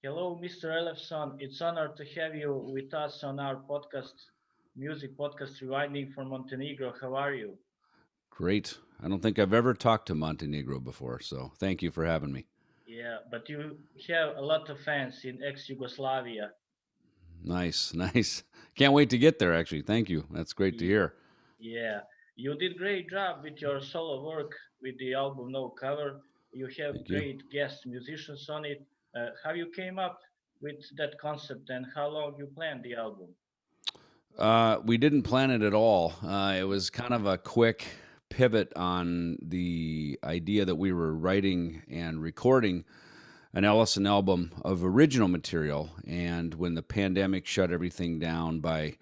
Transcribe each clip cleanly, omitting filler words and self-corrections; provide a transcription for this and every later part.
Hello, Mr. Ellefson. It's honor to have you with us on our podcast, music podcast, Rewinding for Montenegro. How are you? Great. I don't think I've ever talked to Montenegro before, so thank you for having me. Yeah, but you have a lot of fans in ex-Yugoslavia. Nice, nice. Can't wait to get there, actually. Thank you. That's great to Ye- hear. Yeah, you did great job with your solo work with the album No Cover. You have Thank you. great guest musicians on it. How you came up with that concept and how long you planned the album? We didn't plan it at all. It was kind of a quick pivot on the idea that we were writing and recording an Ellison album of original material. And when the pandemic shut everything down by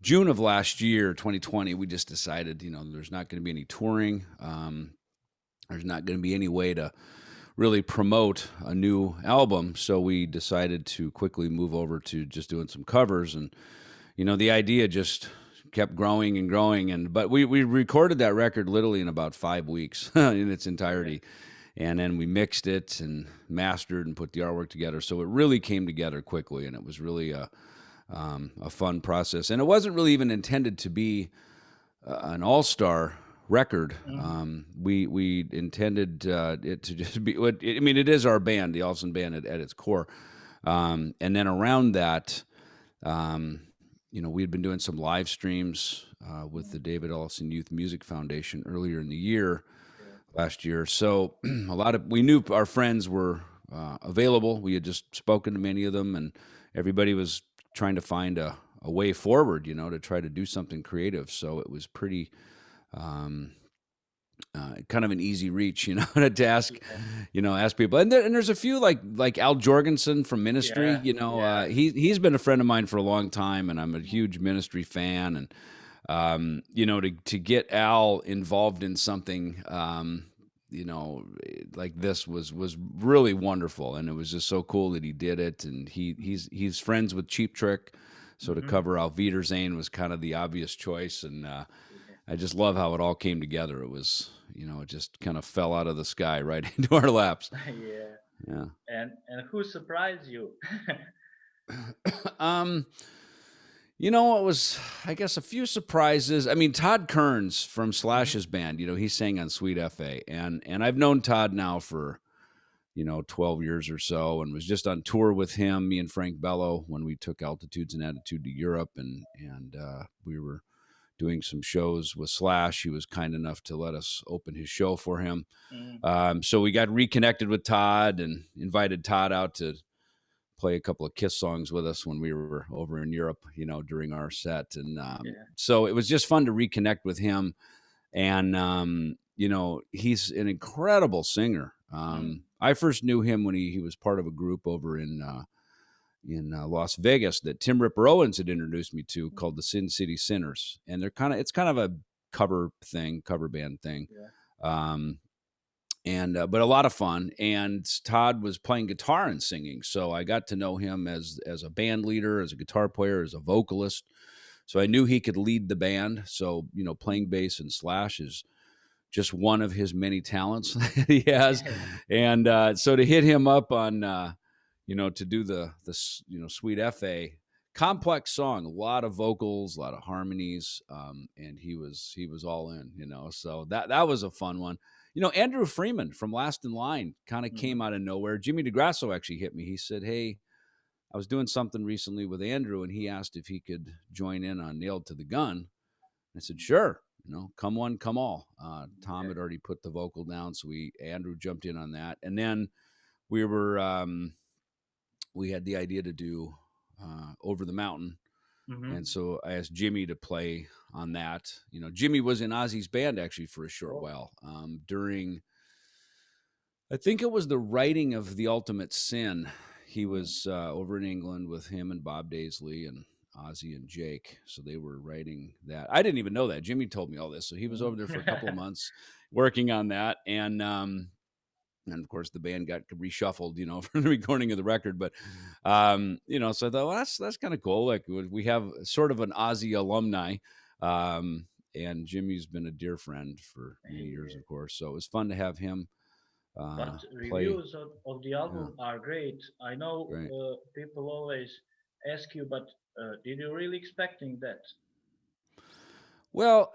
June of last year, 2020, we just decided, there's not going to be any touring. There's not going to be any way to really promote a new album. So we decided to quickly move over to just doing some covers. And, the idea just kept growing and growing. But we recorded that record literally in about 5 weeks in its Yeah, entirety. And then we mixed it and mastered and put the artwork together. So it really came together quickly. And it was really a fun process. And it wasn't really even intended to be an all-star record. hmm We intended it to just be. I mean, it is our band, the Ellefson band, at its core. And then around that, um, we had been doing some live streams with the David Ellefson Youth Music Foundation earlier in the year, yeah, last year. So we knew our friends were available. We had just spoken to many of them, and everybody was trying to find a way forward, to try to do something creative. So it was pretty um, kind of an easy reach, to ask, yeah, ask people. And there's a few like Al Jorgensen from Ministry. yeah, yeah. He's been a friend of mine for a long time, and I'm a huge Ministry fan. And to get Al involved in something, like this was really wonderful, and it was just so cool that he did it. And he's friends with Cheap Trick, so to hmm cover Al Wiedersehen was kind of the obvious choice. And yeah. I just love how it all came together. It was, it just kind of fell out of the sky right into our laps. Yeah. Yeah. And who surprised you? um, it was, I guess, a few surprises. I mean, Todd Kearns from hmm Slash's band, he sang on Sweet FA. And I've known Todd now for, 12 years or so, and was just on tour with him, me and Frank Bello, when we took Altitudes and Attitude to Europe. And we were doing some shows with Slash. He was kind enough to let us open his show for him. hmm So we got reconnected with Todd and invited Todd out to play a couple of Kiss songs with us when we were over in Europe, during our set. And Yeah. so it was just fun to reconnect with him. And, he's an incredible singer. Mm. I first knew him when he was part of a group over in Las Vegas that Tim Ripper Owens had introduced me to, called the Sin City Sinners. And it's kind of a cover band thing. Yeah. Um, and but a lot of fun. And Todd was playing guitar and singing, so I got to know him as a band leader, as a guitar player, as a vocalist. So I knew he could lead the band. So playing bass and Slash is just one of his many talents that he has. Yeah. And so to hit him up on to do the Sweet FA, complex song, a lot of vocals, a lot of harmonies, and he was all in. So that was a fun one. Andrew Freeman from Last in Line kind of hmm came out of nowhere. Jimmy DeGrasso actually hit me. He said, "Hey, I was doing something recently with Andrew, and he asked if he could join in on Nailed to the Gun." I said, "Sure." Come one, come all. Tom Yeah. had already put the vocal down, so Andrew jumped in on that, and then we were we had the idea to do Over the Mountain, hmm and so I asked Jimmy to play on that. Jimmy was in Ozzy's band actually for a short Oh. while during. I think it was the writing of The Ultimate Sin. He Mm. was over in England with him and Bob Daisley and Ozzy and Jake. So they were writing that. I didn't even know that. Jimmy told me all this. So he was over there for a couple of Mm. months working on that. And of course the band got reshuffled, for the recording of the record. But so I thought, well, that's kind of cool. Like we have sort of an Ozzy alumni. And Jimmy's been a dear friend for many years, Yeah. of course. So it was fun to have him But play. reviews of the Yeah, album are great. I know right. people always ask you, but did you really expecting that? Well,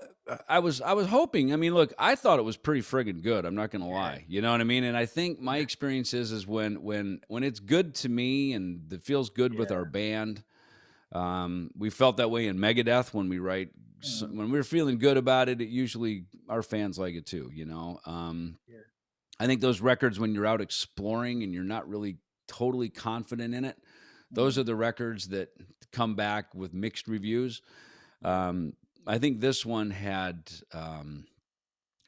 I was hoping. I mean, look, I thought it was pretty friggin' good. I'm not gonna Yeah, lie. You know what I mean? And I think my experience is when it's good to me and it feels good with our yeah, band. We felt that way in Megadeth when we write mm, when we're feeling good about it. It usually our fans like it too. You know. yeah, I think those records when you're out exploring and you're not really totally confident in it, those mm, are the records that come back with mixed reviews. yeah, Um, I think this one had.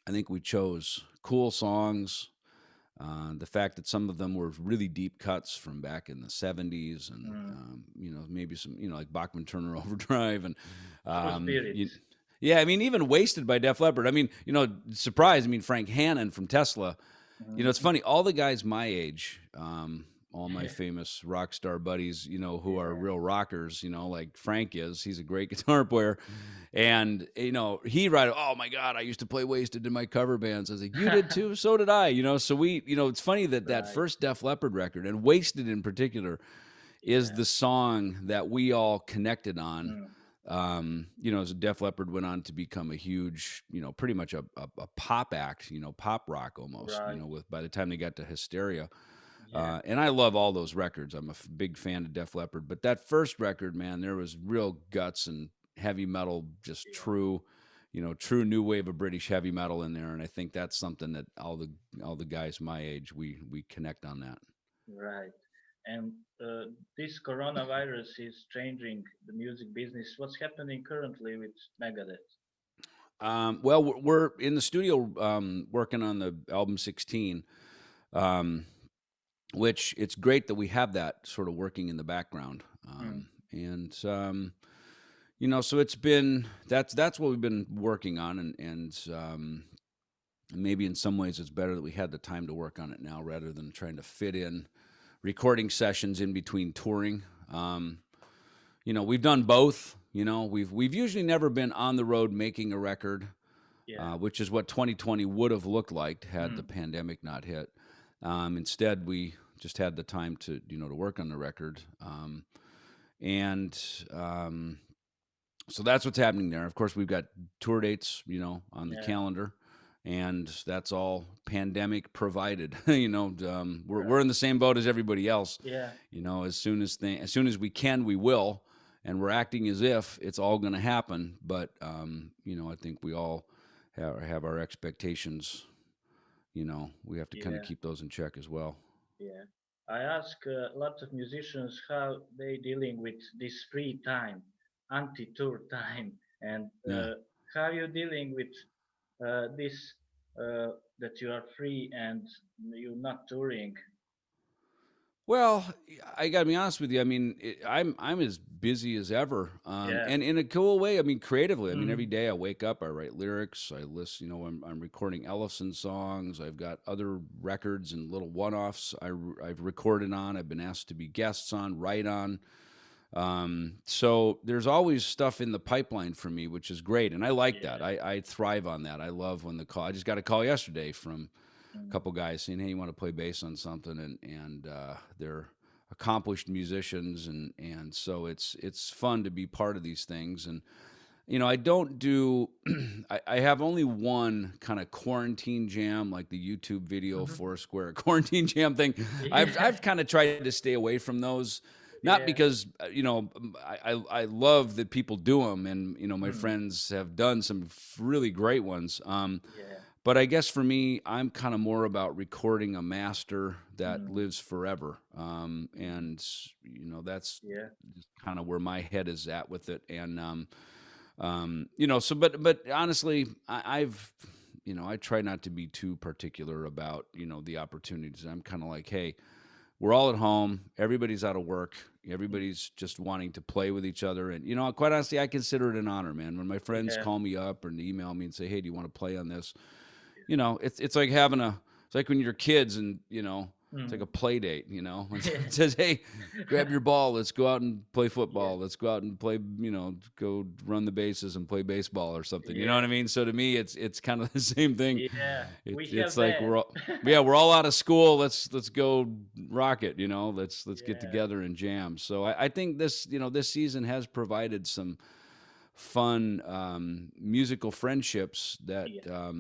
I think we chose cool songs. The fact that some of them were really deep cuts from back in the '70s, and mm. maybe some like Bachman Turner Overdrive, and True spirit. you, yeah, I mean even Wasted by Def Leppard. I mean surprise. I mean Frank Hannon from Tesla. It's Mm, funny. All the guys my age, all my yeah, famous rock star buddies, who are yeah, real rockers, like Frank is. He's a great guitar player, and he write, "Oh my God, I used to play Wasted in my cover bands." I was like, "You did too? So did I." So we, it's funny that right. first Def Leppard record and Wasted in particular is Yeah, the song that we all connected on. mm, As Def Leppard went on to become a huge, pretty much a pop act, pop rock almost, right. with by the time they got to Hysteria. Yeah, And I love all those records. I'm a big fan of Def Leppard, but that first record, man, there was real guts and heavy metal, just yeah, true new wave of British heavy metal in there. And I think that's something that all the guys my age we connect on that. right. And this coronavirus is changing the music business. What's happening currently with Megadeth? Well, we're in the studio working on the album 16, um, which it's great that we have that sort of working in the background. Mm, And so it's been that's what we've been working on, and maybe in some ways it's better that we had the time to work on it now rather than trying to fit in recording sessions in between touring. We've done both. We've usually never been on the road making a record, yeah. which is what 2020 would have looked like had the Mm, pandemic not hit. Instead, we just had the time to work on the record, and so that's what's happening there. Of course, we've got tour dates, on the yeah. calendar, and that's all pandemic provided. We're Right. in the same boat as everybody else. Yeah. As soon as we can, we will, and we're acting as if it's all going to happen. But I think we all have our expectations. We have to kind of Yeah. keep those in check as well. Yeah. I ask lots of musicians how they dealing with this free time, anti-tour time, and Yeah. how you dealing with this that you are free and you're not touring. Well, I got to be honest with you. I mean, I'm as busy as ever, Yeah. and in a cool way. I mean, creatively. I mean, every Mm, day I wake up, I write lyrics, I listen. I'm recording Ellefson songs. I've got other records and little one-offs I've recorded on. I've been asked to be guests on, write on. So there's always stuff in the pipeline for me, which is great, and I like that. yeah. I thrive on that. I love when the call. I just got a call yesterday from Mm, couple guys saying, "Hey, you want to play bass on something?" And they're accomplished musicians, and so it's fun to be part of these things. And I don't do. I have only one kind of quarantine jam, like the YouTube video mhm. Foursquare quarantine jam thing. Yeah. I've kind of tried to stay away from those. Not Yeah. because I love that people do them, and my Mm, friends have done some really great ones. yeah. But I guess for me, I'm kind of more about recording a master that Mm, lives forever. mm, And that's yeah. kind of where my head is at with it. And but honestly, I try not to be too particular about the opportunities. I'm kind of like, hey, we're all at home, everybody's out of work, Mm, everybody's just wanting to play with each other. And quite honestly, I consider it an honor, man, when my friends yeah. call me up or email me and say, hey, do you want to play on this? Yeah. It's like having it's like when you're kids and it's like a Mm. play date, Yeah. It says, "Hey, grab your ball. Let's go out and play Yeah. football. Let's go out and play, go run the bases and play baseball or something." You know what Yeah. I mean? So to me, it's kind of the same thing. Yeah. We It's have like that. we're all out of school. Let's go rock it. Let's get Yeah. together and jam. So I think this season has provided some fun musical friendships Yeah.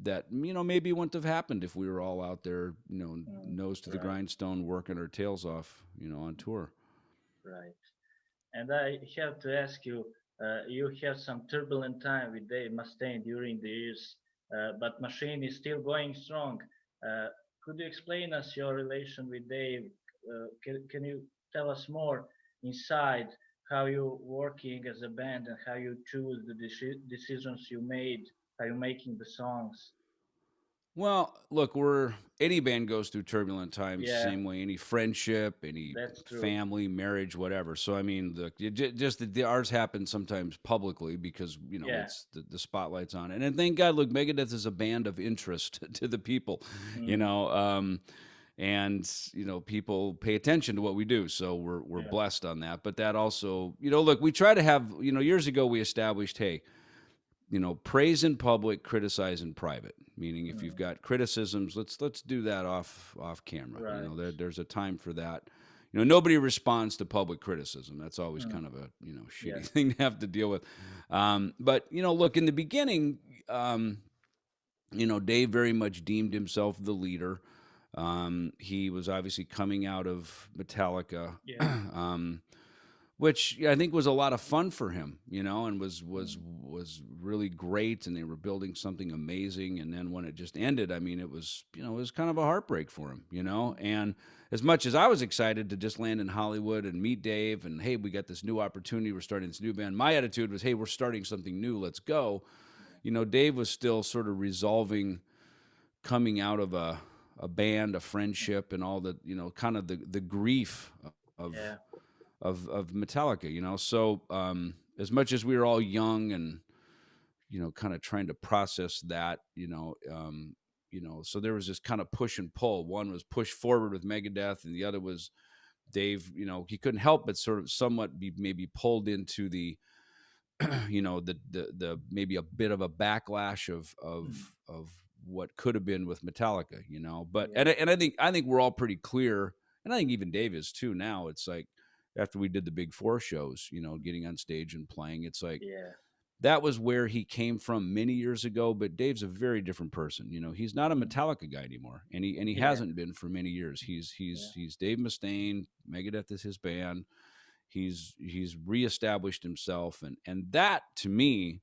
that maybe wouldn't have happened if we were all out there, Mm. nose to the Right. grindstone, working our tails off, on tour. Right. And I have to ask you, you have some turbulent time with Dave Mustaine during the years, but Machine is still going strong. Uh, could you explain us your relation with Dave? Can you tell us more inside how you working as a band and how you choose the decisions you made, how you making the songs? Well, look, any band goes through turbulent times, Yeah, same way any friendship, any that's true. family, marriage, whatever. So I mean, look, just the ours happen sometimes publicly because Yeah. it's the spotlight's on it. And thank God, look, Megadeth is a band of interest to the people, you Mm. know, um, and people pay attention to what we do. So we're Yeah. blessed on that. But that also, look, we try to have, years ago we established, hey, praise in public, criticize in private. Meaning, if you've Mm. got criticisms, let's do that off camera. Right. There's a time for that. Nobody responds to public criticism. That's always Mm. kind of a Yeah. shitty thing to have to deal with. But look, in the beginning, Dave very much deemed himself the leader. He was obviously coming out of Metallica. Yeah. um, which I think was a lot of fun for him, and Mm. was really great, and they were building something amazing. And then when it just ended, I mean, it was kind of a heartbreak for him, Mm. And as much as I was excited to just land in Hollywood and meet Dave, and hey, we got this new opportunity, we're starting this new band. My attitude was, hey, we're starting something new, let's go. Dave was still sort of resolving coming out of a band, a friendship, and all the kind of the grief of Yeah. of Metallica, So as much as we were all young and kind of trying to process that, so there was this kind of push and pull. One was push forward with Megadeth, and the other was Dave. He couldn't help but sort of somewhat be maybe pulled into the, the maybe a bit of a backlash Mm. of what could have been with Metallica, But Yeah. and I think we're all pretty clear, and I think even Dave is too now. It's like after we did the big four shows, getting on stage and playing, it's like Yeah. that was where he came from many years ago. But Dave's a very different person. He's not a Mm. Metallica guy anymore, and he Yeah. hasn't been for many years. He's Yeah. he's he's Dave Mustaine. Megadeth is his band. He's reestablished himself, and that to me,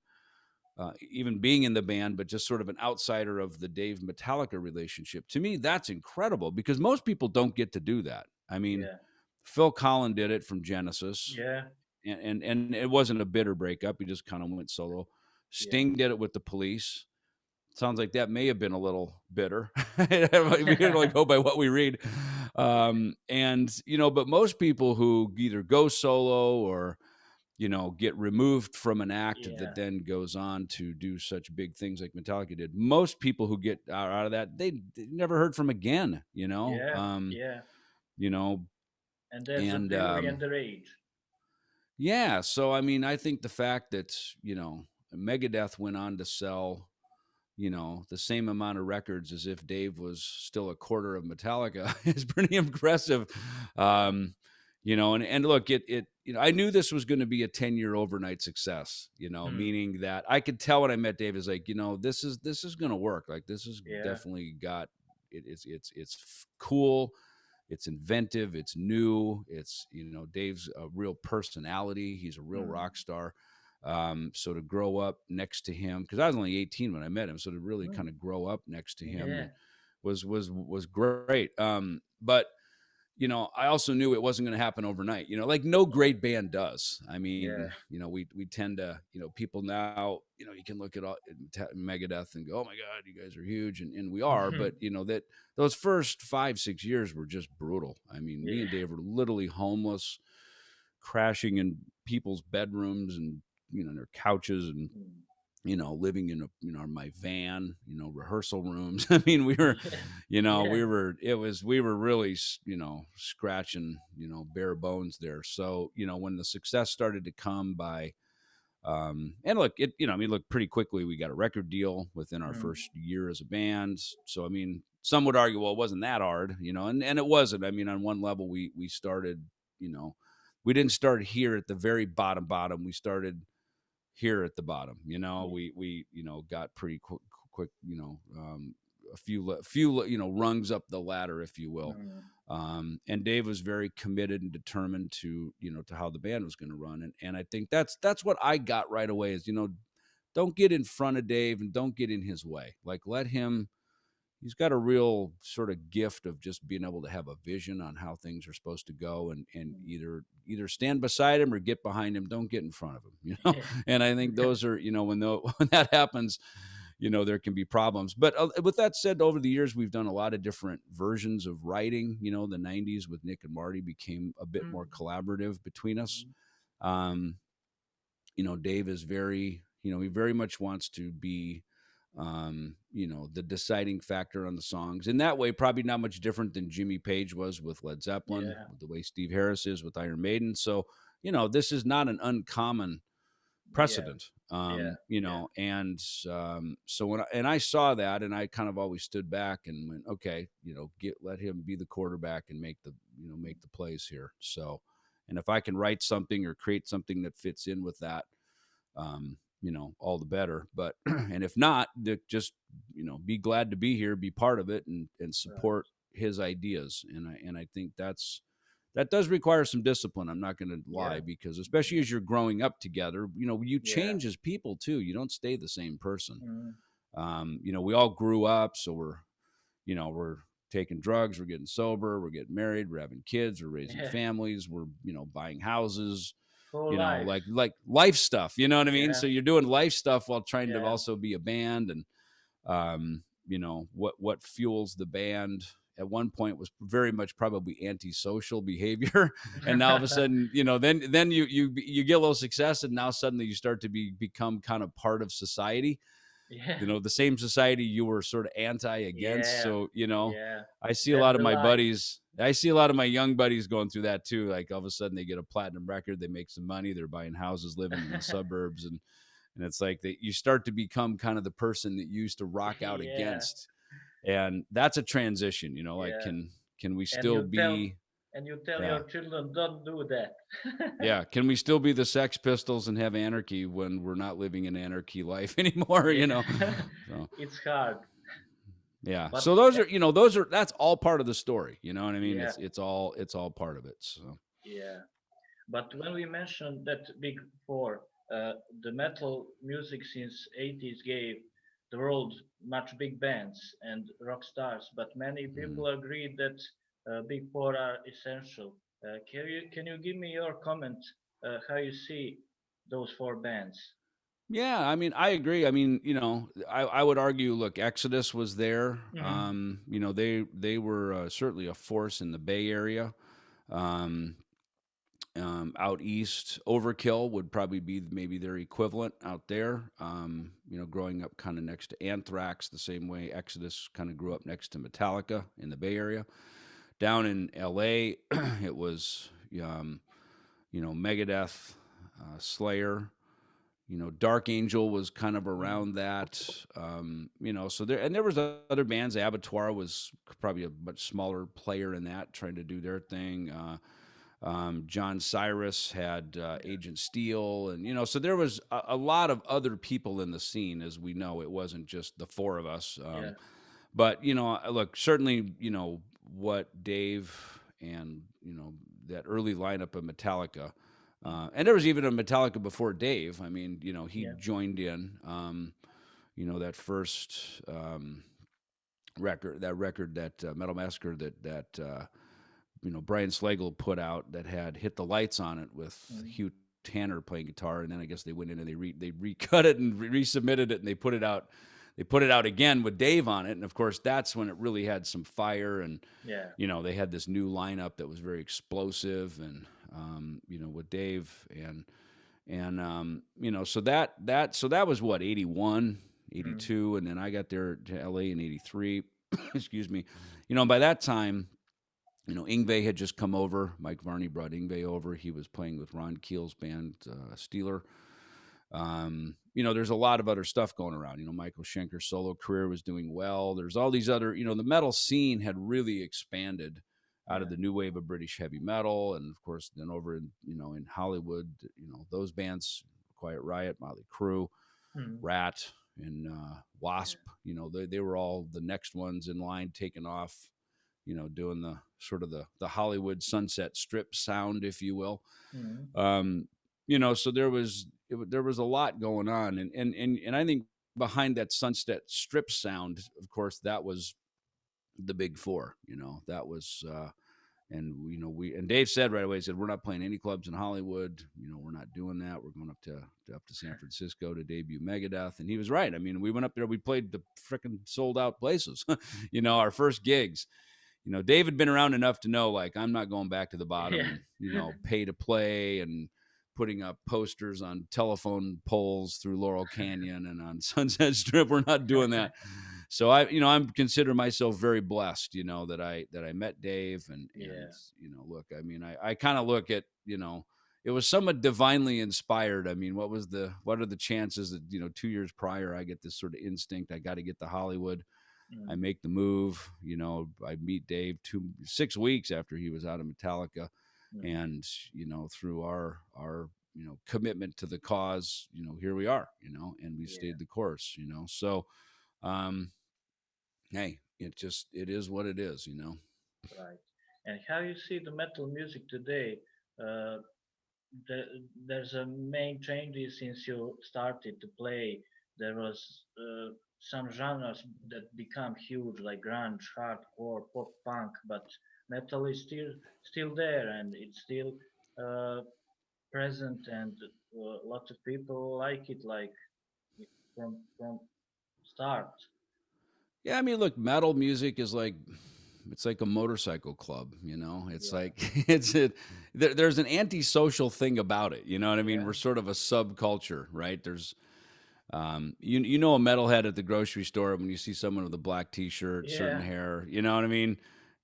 even being in the band, but just sort of an outsider of the Dave Metallica relationship, to me, that's incredible because most people don't get to do that. I mean, Yeah. Phil Collin did it from Genesis, Yeah. and it wasn't a bitter breakup. He just kind of went solo. Yeah. Sting did it with the Police. Sounds like that may have been a little bitter. We can only go by what we read. And, but most people who either go solo or, get removed from an act that Yeah. then goes on to do such big things like Metallica did. Most people who get out of that, they never heard from again, Yeah. Yeah. you know, And that's the and, theory and the rage. yeah. So, I mean, I think the fact that, Megadeth went on to sell, the same amount of records as if Dave was still a quarter of Metallica is pretty impressive. Yeah. And look, I knew this was going to be a 10-year overnight success, Mm. meaning that I could tell when I met Dave is like, this is going to work. Like this has Yeah. definitely got cool. It's inventive. It's new. It's, Dave's a real personality. He's a real Mm. rock star. So to grow up next to him, because I was only 18 when I met him, so to really Mm. kind of grow up next to him Yeah. and was great. But I also knew it wasn't going to happen overnight. Like no Yeah. great band does. I Yeah. mean, we tend to, people now, you can look at all Megadeth and go, oh my God, you guys are huge, and we are. But that those first 5-6 years were just brutal. I mean, me Yeah. and Dave were literally homeless, crashing in people's bedrooms and their couches, and Mm. living in my van, rehearsal rooms. I mean, we were, Yeah. we Yeah. were, it was, we were really, scratching, bare bones there. So, when the success started to come by, and look, I mean, look, pretty quickly, we got a record deal within our Mm. first year as a band. So, I mean, some would argue, well, it wasn't that hard, and it wasn't. I mean, on one level, we started, you know, we didn't start here at the very bottom. We started here at the bottom. We got pretty quick, a few rungs up the ladder, if you will. Mm. And Dave was very committed and determined to to how the band was going to run, and I think that's what I got right away is don't get in front of Dave and don't get in his way. Like, let him. He's got a real sort of gift of just being able to have a vision on how things are supposed to go, and Mm. either stand beside him or get behind him. Don't get in front of him, Yeah. And I think those are when that happens, there can be problems. But with that said, over the years we've done a lot of different versions of writing. The '90s with Nick and Marty became a bit more Mm. collaborative between us. Mm. Um, Dave is very, he very much wants to be, the deciding factor on the songs. In that way, probably not much different than Jimmy Page was with Led Zeppelin, Yeah. with the way Steve Harris is with Iron Maiden. So, this is not an uncommon Yeah. precedent. Yeah. Yeah. And so I saw that, and I kind of always stood back and went, okay, let him be the quarterback and make the plays here. So, and if I can write something or create something that fits in with that, all the better. But and if not, just be glad to be here, be part of it, and Right. support his ideas. And I think that does require some discipline. I'm not going to lie, Yeah. because especially as you're growing up together, you Yeah. change as people too. You don't stay the same person. Mm. We all grew up, so we're taking drugs, we're getting sober, we're getting married, we're having kids, we're raising Yeah. families, we're buying houses, Whole life. like life stuff. You know what I mean? Yeah. So you're doing life stuff while trying to Yeah. also be a band, and what fuels the band at one point was very much probably antisocial behavior, and now all of a sudden, then you get a little success, and now suddenly you start to become kind of part of society, Yeah. the same society you were sort of anti against. Yeah. So, Yeah. I see a That's lot of the my life. buddies, I see a lot of my young buddies going through that too. Like, all of a sudden they get a platinum record, they make some money, they're buying houses, living in the suburbs, and it's like that you start to become kind of the person that you used to rock out Yeah. against. And that's a transition, like, Yeah. can we And still you tell be, and you tell yeah. your children don't do that. Yeah, can we still be the Sex Pistols and have anarchy when we're not living an anarchy life anymore, Yeah. So, It's hard. yeah. But So that's all part of the story, you know what I mean? yeah. It's all part of it. So, Yeah. But when we mentioned that big four, the metal music since 80s gave the world much big bands and rock stars, but many mhm. people agree that big four are essential. Can you give me your comment how you see those four bands? Yeah, I mean, I agree. I mean, I would argue, look, Exodus was there. Hmm. They were certainly a force in the Bay Area. Um, out east, Overkill would probably be maybe their equivalent out there. Growing up kind of next to Anthrax, the same way Exodus kind of grew up next to Metallica in the Bay Area. Down in LA, it was, Megadeth, Slayer. Dark Angel was kind of around that. So there was other bands. Abattoir was probably a much smaller player in that, trying to do their thing. John Cyrus had Yeah. Agent Steel, and so there was a lot of other people in the scene, as we know. It wasn't just the four of us. Yeah. But look, certainly, what Dave and that early lineup of Metallica, and there was even a Metallica before Dave. I mean, he Yeah. joined in. That first record, that Metal Massacre that Brian Slagle put out, that had Hit the Lights on it with Mm. Hugh Tanner playing guitar, and then I guess they went in and they recut it and resubmitted it, and they put it out. They put it out again with Dave on it, and of course that's when it really had some fire, and Yeah. they had this new lineup that was very explosive, and with Dave, And so that was what, 81, Mm. 82, and then I got there to LA in 83. Excuse me. By that time, Ingve had just come over. Mike Varney brought Ingve over. He was playing with Ron Keel's band, Steeler. There's a lot of other stuff going around. Michael Schenker's solo career was doing well. There's all these other, the metal scene had really expanded out of Yeah. the new wave of British heavy metal. And of course, then over in Hollywood, those bands, Quiet Riot, Motley Crue, Mm. Rat, and Wasp, Yeah. they were all the next ones in line taking off, doing the sort of the Hollywood Sunset Strip sound, if you will. Mm. Um, so there was a lot going on, and I think behind that Sunset Strip sound, of course, that was the big four. That was and we and Dave said right away, he said, we're not playing any clubs in Hollywood. We're not doing that. We're going up to San Francisco to debut Megadeth. And he was right. I mean, we went up there, we played the freaking sold out places, our first gigs. Dave had been around enough to know, like, I'm not going back to the bottom Yeah. and, pay to play and putting up posters on telephone poles through Laurel Canyon and on Sunset Strip. We're not doing that. So I'm consider myself very blessed, that I met Dave and Yeah. look, I mean, I kind of look at, it was somewhat divinely inspired. I mean, what are the chances that, 2 years prior, I get this sort of instinct, I got to get to Hollywood. I Mm. make the move, I meet Dave 6 weeks after he was out of Metallica. Mm. And, through our, commitment to the cause, here we are, and we Yeah. stayed the course, so, um, hey, it is what it is. Right. And how you see the metal music today? Uh, there's a main changes since you started to play. There was some genres that become huge, like grunge, hardcore, pop punk, but metal is still there, and it's still uh, present, and a lot of people like it, like from start. Yeah, I mean, look, metal music is like it's like a motorcycle club, It's Yeah, like there's an antisocial thing about it, you know what I mean? yeah, We're sort of a subculture, right? There's you know a metalhead at the grocery store when you see someone with a black t-shirt, certain yeah, hair, you know what I mean?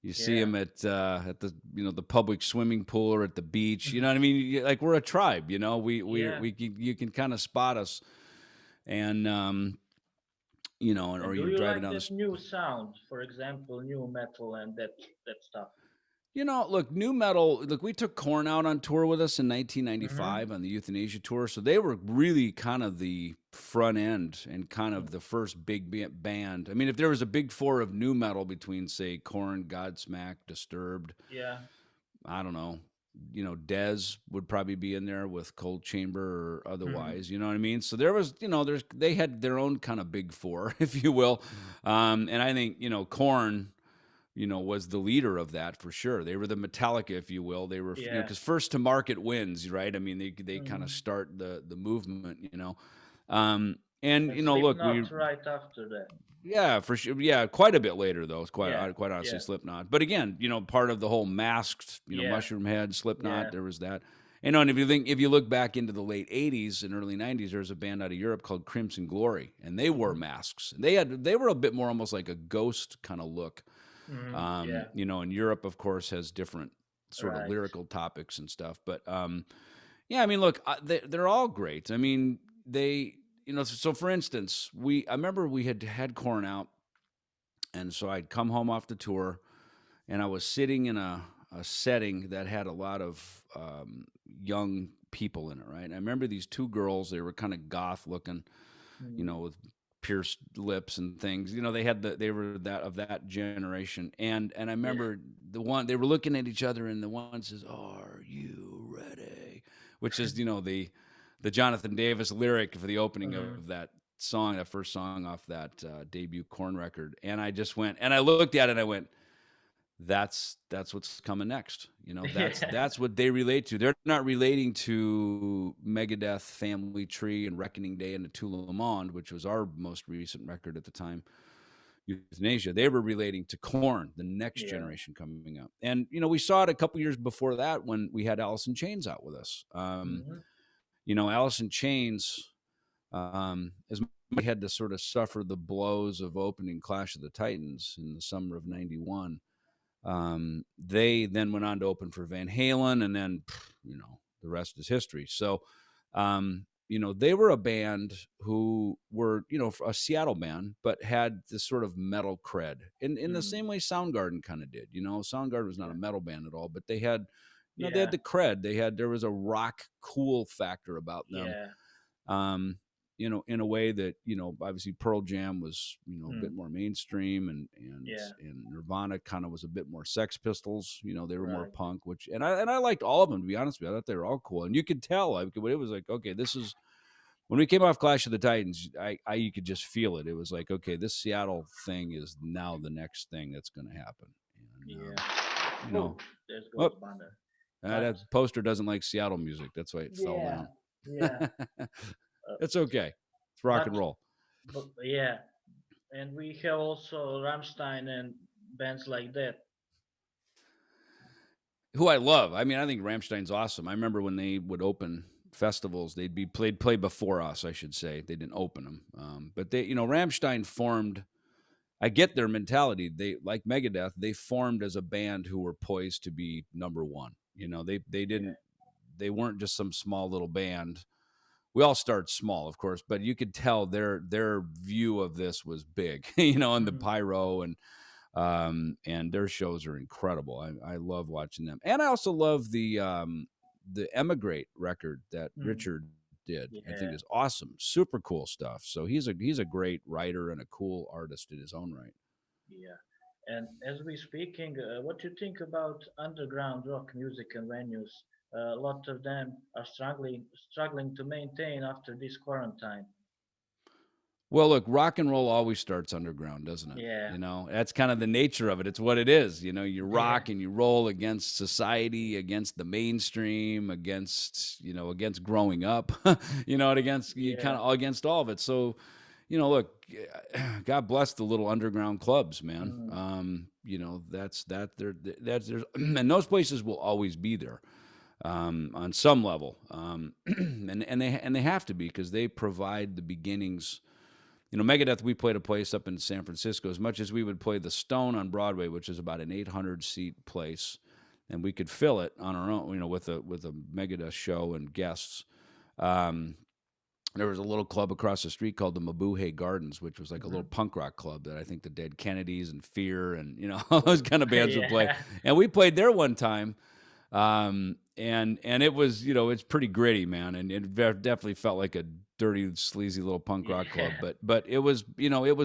You see yeah, them at the the public swimming pool or at the beach, you know what I mean? Like we're a tribe, yeah. you can kind of spot us, and And or do you're you driving like down that new sound, for example, new metal and that stuff? Look, new metal. Look, we took Korn out on tour with us in Mm-hmm. 1995 on the Euthanasia tour, so they were really kind of the front end and kind of the first big band. I mean, if there was a big four of new metal between, say, Korn, Godsmack, Disturbed, Yeah. I don't know, Dez would probably be in there with Cold Chamber or Mm-hmm. otherwise. You know what I mean? So there was, they had their own kind of big four, if you will, and I think Korn was the leader of that for sure. They were the Metallica, if you will. They were, Yeah. because first to market wins, right? I mean, they kind Mm-hmm. of start the movement. And And look, we Slipknot right after that. yeah, for sure. Yeah, quite a bit later though. It's Yeah. quite honestly Yeah. Slipknot. But again, part of the whole masked, Yeah. Mushroom Head, Slipknot, Yeah. there was that. And if you look back into the late '80s and early '90s, there was a band out of Europe called Crimson Glory, and they wore Mm-hmm. masks. They were a bit more almost like a ghost kind of look. Mm-hmm. Yeah. And Europe, of course, has different sort of Right. lyrical topics and stuff. But yeah, I mean, look, they're all great. I mean, so for instance, I remember we had Korn out, and so I'd come home off the tour, and I was sitting in a setting that had a lot of young people in it, right? And I remember these two girls; they were kind of goth looking, Mm-hmm. with pierced lips and things. They were that generation, and I Yeah. remember they were looking at each other, and the one says, "Are you ready?" Which is the Jonathan Davis lyric for the opening Mm-hmm. of that song, that first song off that debut Korn record. And I just went and I looked at it and I went, that's what's coming next. Yeah. That's what they relate to. They're not relating to Megadeth, Family Tree, and Reckoning Day and the To Le Monde, which was our most recent record at the time, Euthanasia. They were relating to Korn, the next Yeah. generation coming up. And we saw it a couple years before that when we had Alice in Chains out with us. Mm-hmm. Alice in Chains, as much as they had to sort of suffer the blows of opening Clash of the Titans in the summer of '91. They then went on to open for Van Halen, and then, the rest is history. So, they were a band who were, a Seattle band, but had this sort of metal cred in the Mm, same way Soundgarden kind of did. Soundgarden was not a yeah. metal band at all, but they had, they had Yeah. the cred. There was a rock cool factor about them. Yeah. Um, in a way that, obviously Pearl Jam was, a bit Mm, more mainstream, and yeah. Nirvana kind of was a bit more Sex Pistols. They were more Right. punk, which, and I liked all of them, to be honest with you. I thought they were all cool, and you could tell, like, it was like, okay, this is when we came off Clash of the Titans. You could just feel it. It was like, okay, this Seattle thing is now the next thing that's going to happen, and Yeah. you Oh, know, there oh, goes Banner. But that poster doesn't like Seattle music. That's why it fell yeah, down. yeah. Uh, It's okay. It's rock and but roll. yeah, and we have also Rammstein and bands like that. Who I love. I mean, I think Rammstein's awesome. I remember when they would open festivals, they'd be play before us, I should say. They didn't open them, but they, Rammstein formed. I get their mentality. They, like Megadeth, they formed as a band who were poised to be number one. They Yeah. didn't. They weren't just some small little band. We all start small, of course, but you could tell their view of this was big. And the Mm, pyro, and their shows are incredible. I love watching them, and I also love the Emigrate record that mm, Richard did. I think yeah. is awesome, super cool stuff. So he's a great writer and a cool artist in his own right. Yeah. And as we speaking, what do you think about underground rock music and venues? A lot of them are struggling to maintain after this quarantine. Well, look, rock and roll always starts underground, doesn't it? Yeah. That's kind of the nature of it. It's what it is. You Yeah. rock and you roll against society, against the mainstream, against growing up, and against you kind Yeah. of against all of it. So, look, God bless the little underground clubs, man. Mm, That's that there that's there's and those places will always be there, on some level, and they have to be, because they provide the beginnings. Megadeth, we played a place up in San Francisco. As much as we would play the Stone on Broadway, which is about an 800 seat place, and we could fill it on our own, with a Megadeth show and guests. Um, there was a little club across the street called the Mabuhay Gardens, which was like a little mhm. punk rock club that I think the Dead Kennedys and Fear and all those kind of bands would play. Yeah. And we played there one time, and it was, it's pretty gritty, man, and it definitely felt like a dirty, sleazy little punk rock club. Yeah. But it was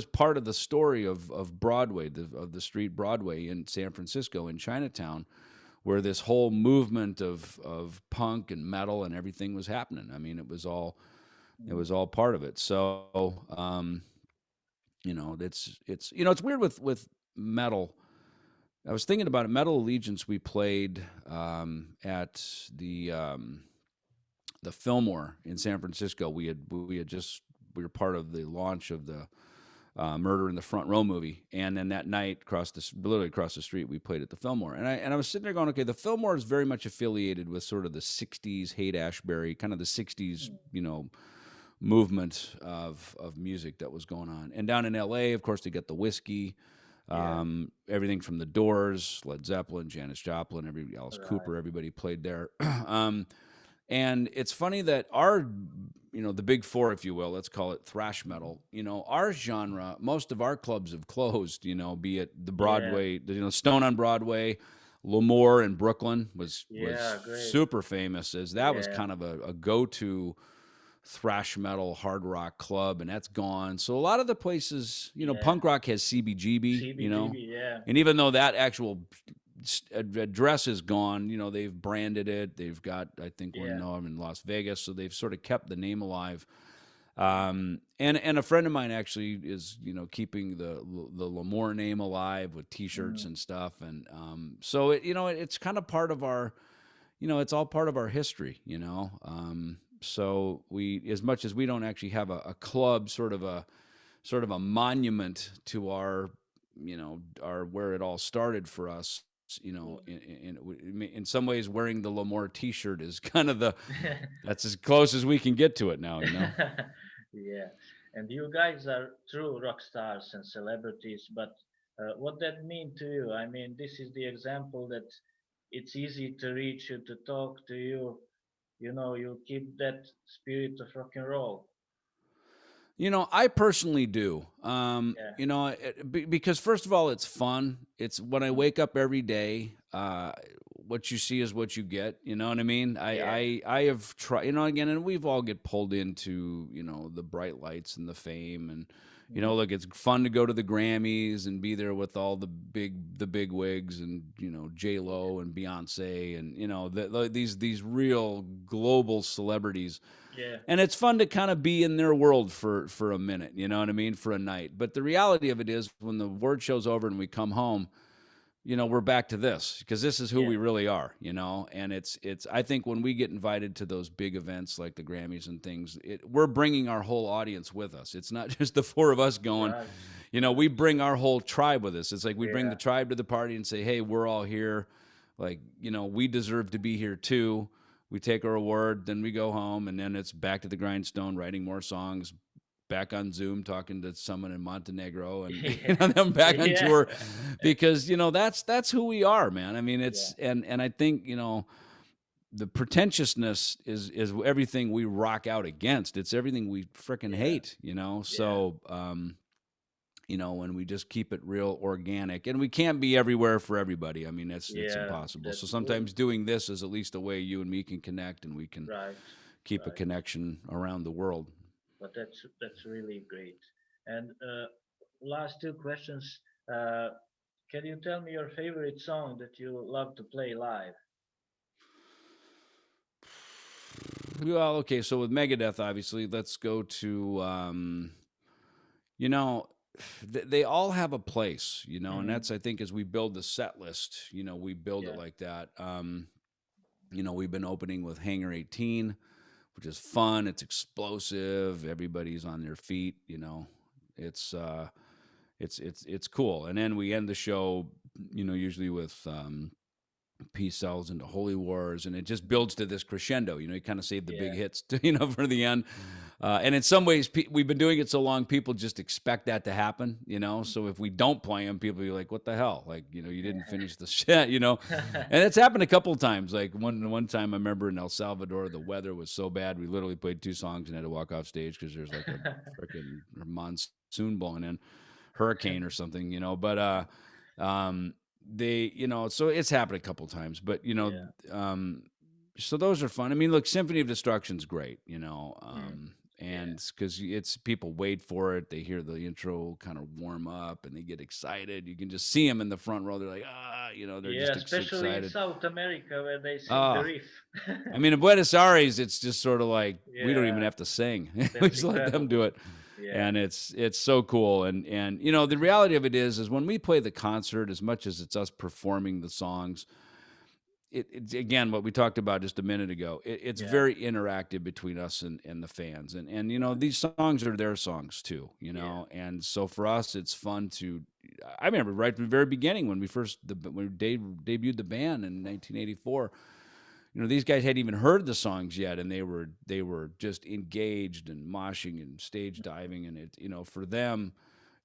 part of the story of Broadway, of the street Broadway in San Francisco, in Chinatown, where this whole movement of punk and metal and everything was happening. I mean, it Mm, was all part of it. So, it's weird with metal. I was thinking about it. Metal Allegiance, we played, at the Fillmore in San Francisco. We were part of the launch of the Murder in the Front Row movie, and then that night, literally across the street, we played at the Fillmore. And I was sitting there going, okay, the Fillmore is very much affiliated with sort of the '60s Haight-Ashbury, kind of the '60s, mm, movement of music that was going on. And down in L.A., of course, they got the Whiskey. yeah. Everything from the Doors, Led Zeppelin, Janis Joplin, Alice Right. Cooper, everybody played there. And it's funny that the big four, if you will, let's call it thrash Mm, metal, our genre, most of our clubs have closed, be it the yeah. Broadway, Stone on Broadway. Lemoore in Brooklyn was Yeah. Great. super famous, as that was Yeah. kind of a go-to thrash metal hard rock club, and that's gone. So a lot of the places, Yeah. punk rock has CBGB, CBGB. Yeah. and even though that actual address is gone, they've branded it. They've got, I think, one Yeah. now I'm in Las Vegas, so they've sort of kept the name alive. And a friend of mine actually is, keeping the Lemoore name alive with T-shirts Mm, and stuff, and so it's kind of part of our, it's all part of our history. So as much as we don't actually have a club, sort of a monument to our, our where it all started for us. you know, Cool. in some ways, wearing the Lamore T-shirt is kind of that's as close as we can get to it now, you know. Yeah, and you guys are true rock stars and celebrities, but what that mean to you? I mean, this is the example that it's easy to reach you, to talk to you. You know, you keep that spirit of rock and roll. You know, I personally do. Yeah. You know, because first of all, it's fun. It's when I Mm. wake up every day. What you see is what you get. You know what I mean? Yeah. I have tried. You know, again, and we've all get pulled into the bright lights and the fame, and Mm. look, it's fun to go to the Grammys and be there with all the big wigs and J Yeah. Lo and Beyonce and these real global celebrities, Yeah. and it's fun to kind of be in their world for a minute, you know what I mean, for a night. But the reality of it is, when the word show's over and we come home, we're back to this, because this is who Yeah. we really are, and it's I think when we get invited to those big events like the Grammys and things, we're bringing our whole audience with us. It's not just the four of us going. Right. We bring our whole tribe with us. It's like we bring the Yeah. tribe to the party and say, hey, we're all here. Like, we deserve to be here too. We take our award, then we go home, and then it's back to the grindstone, writing more songs, back on Zoom talking to someone in Montenegro, and Yeah. then back on Yeah. tour, because that's who we are, man. I mean, Yeah. it's and I think the pretentiousness is everything we rock out against. It's everything we freaking Yeah. hate, Yeah. So when we just keep it real organic, and we can't be everywhere for everybody. I mean, it's Yeah. impossible. That So would. sometimes doing this is at least a way you and me can connect, and we can Right. keep a Right. connection around the world. But that's really great. And last two questions. Uh, can you tell me your favorite song that you love to play live? Well, okay, so with Megadeth, obviously, let's go to you know, they all have a place, and Hmm. that's, I think, as we build the set list, we build it Yeah. like that. We've been opening with Hangar 18, which is fun. It's explosive. Everybody's on their feet. It's it's cool. And then we end the show, usually with Peace Sells into Holy Wars, and it just Hmm. builds to this crescendo. You kind of save the big Yeah. hits, for the end. And in some ways, we've been doing it so long, people just expect that to happen. So if we don't play them, people be like, "What the hell? Like, you didn't finish the shit." And it's happened a couple of times. Like one time, I remember in El Salvador, the weather was so bad, we literally played two songs and had to walk off stage because there's like a freaking monsoon blowing in, hurricane or something. But they so it's happened a couple times, but Yeah. um so those are fun. I mean, look, Symphony of Destruction's great, Mm. Yeah. and because it's people wait for it, they hear the intro kind of warm up and they get excited. You can just see them in the front row. They're like, they're Yeah, just especially in excited. South America where they sing the Ah, riff. I mean, in Buenos Aires, it's just sort of like we don't even Yeah, have to sing. We that's just let them do incredible. it, Yeah. and it's so cool. And the reality of it is when we play the concert, as much as it's us performing the songs, it's again what we talked about just a minute ago. It's Yeah. very interactive between us and the fans, and Right. these songs are their songs too, Yeah. and so for us, it's fun to. I remember right from the very beginning when when we debuted the band in 1984. These guys hadn't even heard the songs yet, and they were just engaged and moshing and stage diving, and it for them,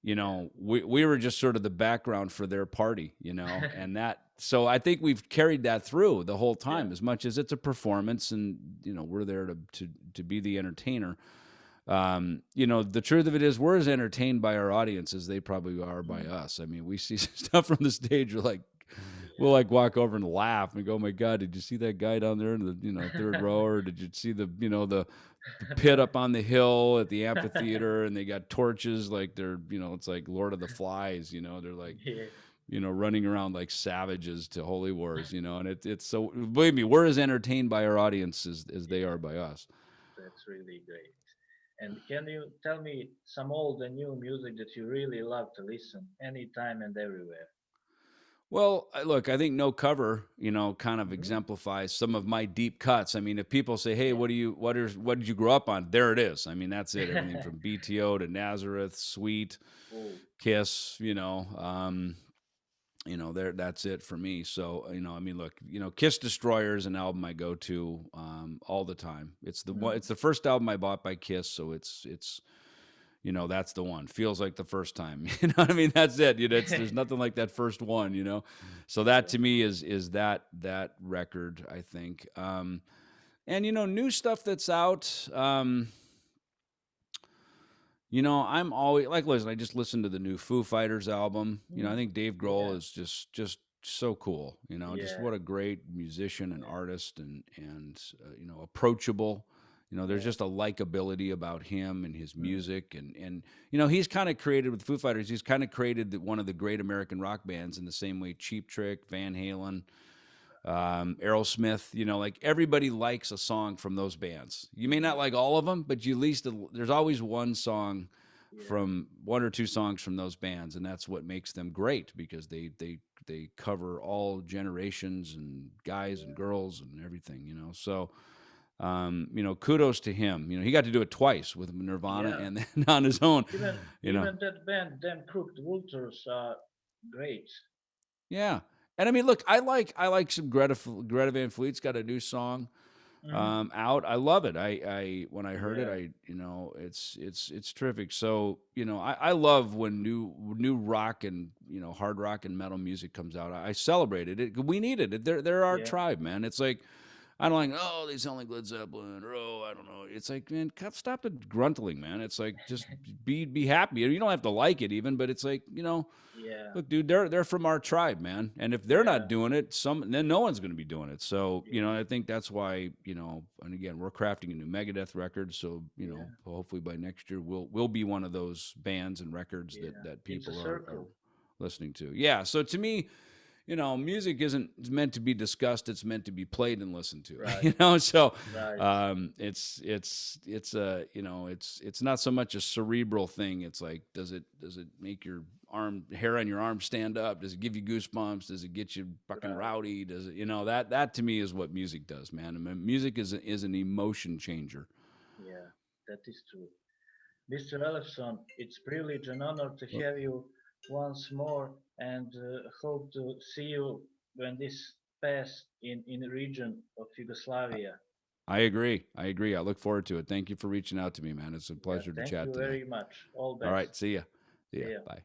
Yeah. we were just sort of the background for their party, and that. So I think we've carried that through the whole Yeah. time, as much as it's a performance, and we're there to be the entertainer. The truth of it is, we're as entertained by our audience as they probably are by Mm. us. I mean, we see stuff from the stage, we're like, we'll Yeah. like walk over and laugh and go, "Oh my God, did you see that guy down there in the third row, or did you see the pit up on the hill at the amphitheater, and they got torches like they're it's like Lord of the Flies, they're like Yeah. running around like savages to Holy Wars, and it's so, believe me, we're as entertained by our audience as they are Yeah. by us. That's really great. And can you tell me some old and new music that you really love to listen anytime and everywhere? Well, look, I think No Cover, kind of Hmm. exemplifies some of my deep cuts. I mean, if people say, "Hey, Yeah. what did you grow up on?" There it is. I mean, that's it. Everything from BTO to Nazareth, Sweet, Cool. Kiss, there, that's it for me. So, I mean, look, Kiss Destroyer is an album I go to all the time. It's the one, Mm. it's the first album I bought by Kiss. So it's, that's the one. Feels like the first time. You know what I mean? That's it. There's nothing like that first one. So that Yeah. to me is that record, I think. And new stuff that's out. I'm always like, listen, I just listened to the new Foo Fighters album. I Mm. think Dave Grohl Yeah. is just so cool. Just Yeah. what a great musician and Yeah. artist, and approachable. There's Yeah. just a likability about him and his Mm. music, and he's kind of created with Foo Fighters. He's kind of created one of the great American rock bands in the same way Cheap Trick, Van Halen, Aerosmith, like everybody likes a song from those bands. You may not Mm. like all of them, but you at least there's always one song Yeah. from one or two songs from those bands, and that's what makes them great because they cover all generations and guys and Yeah. girls and everything. So kudos to him. He got to do it twice with Nirvana Yeah. and then on his own. Even You know, even that band, them Crooked Vultures, are great. yeah. And I mean, look, I like some Greta Van Fleet's got a new song Hmm. out. I love it. I when I heard it, Yeah. it's terrific. So I love when new rock and hard rock and metal music comes out. I celebrate it. We need it. They're our Yeah. tribe, man. It's like I don't like, oh, they sound like Led Zeppelin, or oh, I don't know. It's like, man, stop the gruntling, man. It's like just be happy. You don't have to like it even, but it's like Yeah. look, dude, they're from our tribe, man. And if they're Yeah. not doing it, then no one's going to be doing it. So, Yeah. I think that's why, and again, we're crafting a new Megadeth record. So, Yeah. hopefully by next year we'll be one of those bands and records that Yeah. that It's a people are circle. listening to. Yeah. So to me, music isn't meant to be discussed; it's meant to be played and listened to. Right. So Right. it's not so much a cerebral thing. It's like, does it make your hair on your arm stand up? Does it give you goosebumps? Does it get you fucking Right. rowdy? Does it that to me is what music does, man. I mean, music is an emotion changer. Yeah. That is true. Mr. Ellefson, it's privilege and honor to Well, have you once more, and hope to see you when this pass in the region of Yugoslavia. I agree. I agree. I look forward to it. Thank you for reaching out to me, man. It's a Yeah, pleasure to thank chat you today. very much. All All right. best. See ya. See ya. See ya. Bye.